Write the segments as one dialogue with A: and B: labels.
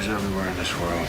A: everywhere in this world.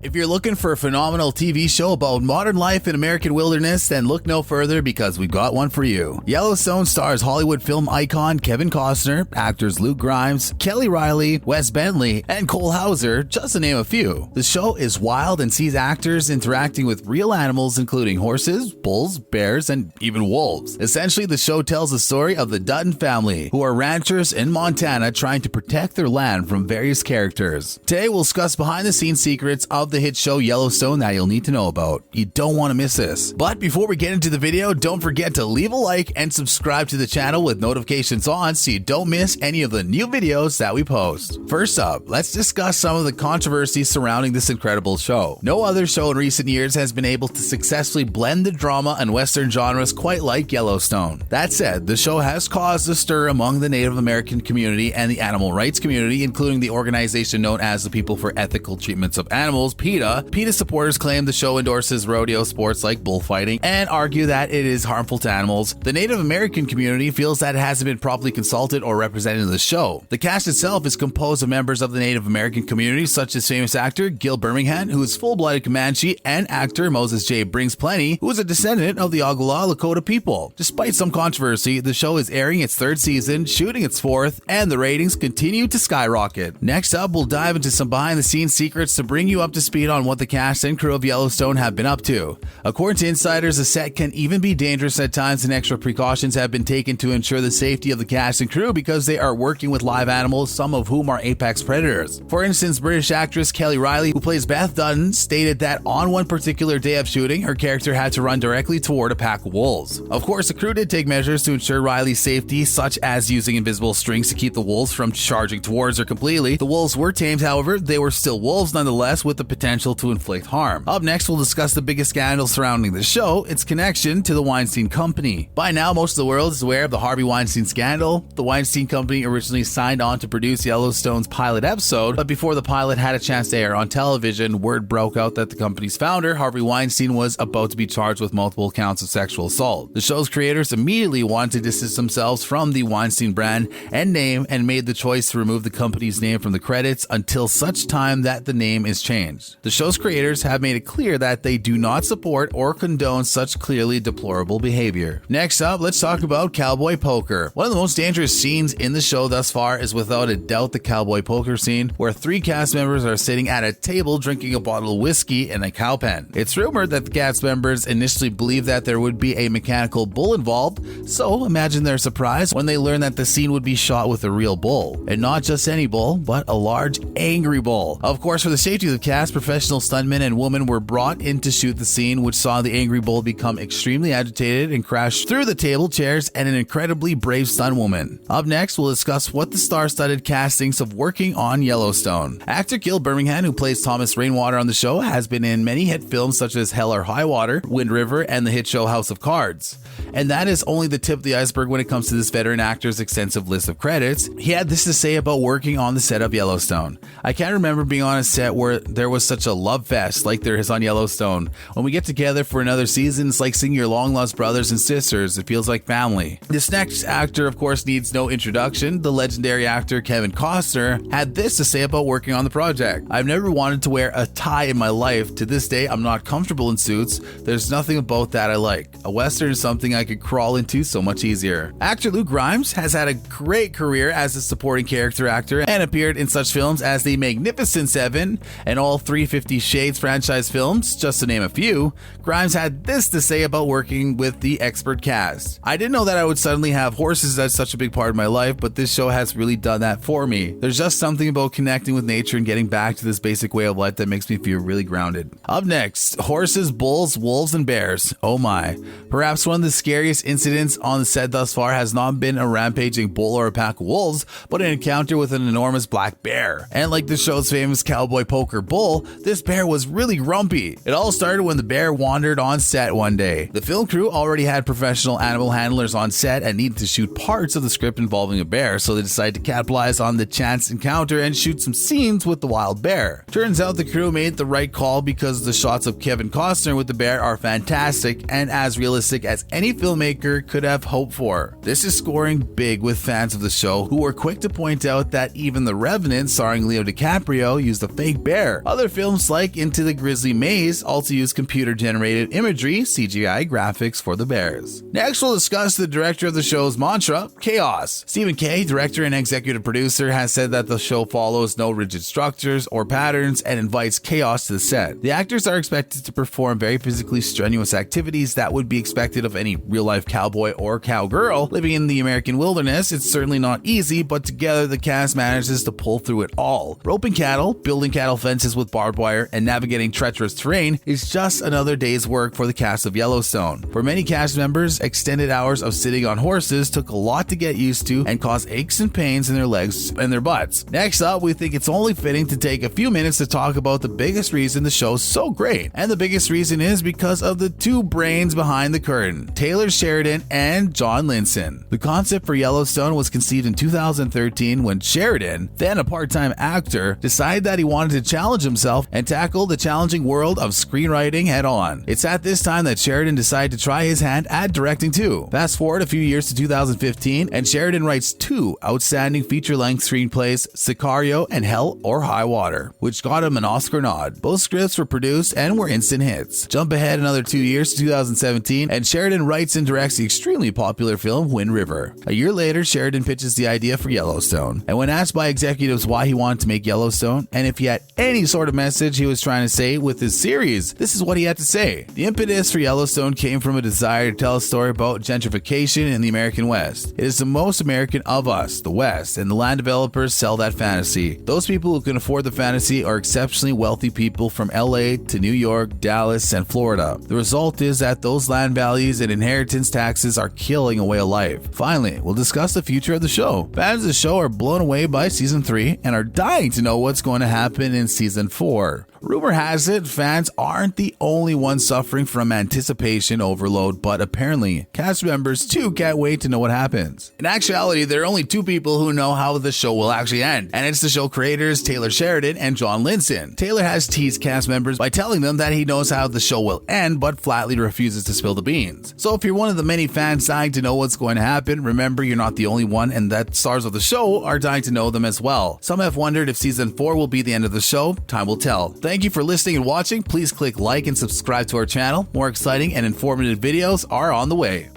B: If you're looking for a phenomenal TV show about modern life in American wilderness, then look no further because we've got one for you. Yellowstone stars Hollywood film icon Kevin Costner, actors Luke Grimes, Kelly Riley, Wes Bentley, and Cole Hauser, just to name a few. The show is wild and sees actors interacting with real animals including horses, bulls, bears, and even wolves. Essentially, the show tells the story of the Dutton family, who are ranchers in Montana trying to protect their land from various characters. Today, we'll discuss behind-the-scenes secrets of the hit show Yellowstone that you'll need to know about. You don't want to miss this. But before we get into the video, don't forget to leave a like and subscribe to the channel with notifications on so you don't miss any of the new videos that we post. First up, let's discuss some of the controversies surrounding this incredible show. No other show in recent years has been able to successfully blend the drama and Western genres quite like Yellowstone. That said, the show has caused a stir among the Native American community and the animal rights community, including the organization known as the People for Ethical Treatments of Animals, PETA. PETA supporters claim the show endorses rodeo sports like bullfighting and argue that it is harmful to animals. The Native American community feels that it hasn't been properly consulted or represented in the show. The cast itself is composed of members of the Native American community, such as famous actor Gil Birmingham, who is full-blooded Comanche, and actor Moses J. Brings Plenty, who is a descendant of the Oglala Lakota people. Despite some controversy, the show is airing its third season, shooting its fourth, and the ratings continue to skyrocket. Next up, we'll dive into some behind-the-scenes secrets to bring you up to speed on what the cast and crew of Yellowstone have been up to. According to insiders, the set can even be dangerous at times, and extra precautions have been taken to ensure the safety of the cast and crew because they are working with live animals, some of whom are apex predators. For instance, British actress Kelly Riley, who plays Beth Dutton, stated that on one particular day of shooting, her character had to run directly toward a pack of wolves. Of course, the crew did take measures to ensure Riley's safety, such as using invisible strings to keep the wolves from charging towards her completely. The wolves were tamed, however, they were still wolves nonetheless, with the potential to inflict harm. Up next, we'll discuss the biggest scandal surrounding the show, its connection to the Weinstein Company. By now, most of the world is aware of the Harvey Weinstein scandal. The Weinstein Company originally signed on to produce Yellowstone's pilot episode, but before the pilot had a chance to air on television, word broke out that the company's founder, Harvey Weinstein, was about to be charged with multiple counts of sexual assault. The show's creators immediately wanted to distance themselves from the Weinstein brand and name and made the choice to remove the company's name from the credits until such time that the name is changed. The show's creators have made it clear that they do not support or condone such clearly deplorable behavior. Next up, let's talk about cowboy poker. One of the most dangerous scenes in the show thus far is without a doubt the cowboy poker scene, where three cast members are sitting at a table drinking a bottle of whiskey in a cow pen. It's rumored that the cast members initially believed that there would be a mechanical bull involved, so imagine their surprise when they learn that the scene would be shot with a real bull. And not just any bull, but a large, angry bull. Of course, for the safety of the cast, professional stuntmen and women were brought in to shoot the scene, which saw the angry bull become extremely agitated and crash through the table, chairs, and an incredibly brave stunt woman. Up next, we'll discuss what the star-studded cast thinks of working on Yellowstone. Actor Gil Birmingham, who plays Thomas Rainwater on the show, has been in many hit films such as Hell or High Water, Wind River, and the hit show House of Cards. And that is only the tip of the iceberg when it comes to this veteran actor's extensive list of credits. He had this to say about working on the set of Yellowstone. "I can't remember being on a set where there was such a love fest like there is on Yellowstone. When we get together for another season, it's like seeing your long-lost brothers and sisters. It feels like family." This next actor, of course, needs no introduction. The legendary actor Kevin Costner had this to say about working on the project. "I've never wanted to wear a tie in my life. To this day, I'm not comfortable in suits. There's nothing about that I like. A Western is something I could crawl into so much easier." Actor Luke Grimes has had a great career as a supporting character actor and appeared in such films as The Magnificent Seven and all 350 Shades franchise films, just to name a few. Grimes had this to say about working with the expert cast. "I didn't know that I would suddenly have horses as such a big part of my life, but this show has really done that for me. There's just something about connecting with nature and getting back to this basic way of life that makes me feel really grounded." Up next, horses, bulls, wolves, and bears. Oh my. Perhaps one of the scariest incidents on the set thus far has not been a rampaging bull or a pack of wolves, but an encounter with an enormous black bear. And like the show's famous cowboy poker bull, this bear was really grumpy. It all started when the bear wandered on set one day. The film crew already had professional animal handlers on set and needed to shoot parts of the script involving a bear, so they decided to capitalize on the chance encounter and shoot some scenes with the wild bear. Turns out the crew made the right call because the shots of Kevin Costner with the bear are fantastic and as realistic as any filmmaker could have hoped for. This is scoring big with fans of the show, who were quick to point out that even The Revenant, starring Leo DiCaprio, used a fake bear. Other films like Into the Grizzly Maze also use computer-generated imagery, CGI graphics for the bears. Next, we'll discuss the director of the show's mantra, chaos. Stephen Kay, director and executive producer, has said that the show follows no rigid structures or patterns and invites chaos to the set. The actors are expected to perform very physically strenuous activities that would be expected of any real-life cowboy or cowgirl living in the American wilderness. It's certainly not easy, but together the cast manages to pull through it all. Roping cattle, building cattle fences with barbed wire, and navigating treacherous terrain is just another day's work for the cast of Yellowstone. For many cast members, extended hours of sitting on horses took a lot to get used to and caused aches and pains in their legs and their butts. Next up, we think it's only fitting to take a few minutes to talk about the biggest reason the show's so great. And the biggest reason is because of the two brains behind the curtain, Taylor Sheridan and John Dutton. The concept for Yellowstone was conceived in 2013 when Sheridan, then a part-time actor, decided that he wanted to challenge himself and tackle the challenging world of screenwriting head-on. It's at this time that Sheridan decided to try his hand at directing too. Fast forward a few years to 2015, and Sheridan writes two outstanding feature-length screenplays, Sicario and Hell or High Water, which got him an Oscar nod. Both scripts were produced and were instant hits. Jump ahead another 2 years to 2017, and Sheridan writes and directs the extremely popular film Wind River. A year later, Sheridan pitches the idea for Yellowstone, and when asked by executives why he wanted to make Yellowstone and if he had any sort of message he was trying to say with his series, this is what he had to say. The impetus for Yellowstone came from a desire to tell a story about gentrification in the American West. It is the most American of us, the West, and the land developers sell that fantasy. Those people who can afford the fantasy are exceptionally wealthy people from LA to New York, Dallas, and Florida. The result is that those land values and inheritance taxes are killing a way of life. Finally, we'll discuss the future of the show. Fans of the show are blown away by season 3 and are dying to know what's going to happen in season 4. Rumor has it, fans aren't the only ones suffering from anticipation overload, but apparently, cast members too can't wait to know what happens. In actuality, there are only two people who know how the show will actually end, and it's the show creators Taylor Sheridan and John Dutton. Taylor has teased cast members by telling them that he knows how the show will end, but flatly refuses to spill the beans. So if you're one of the many fans dying to know what's going to happen, remember you're not the only one, and that stars of the show are dying to know them as well. Some have wondered if season 4 will be the end of the show. Time will tell. Thank you for listening and watching. Please click like and subscribe to our channel. More exciting and informative videos are on the way.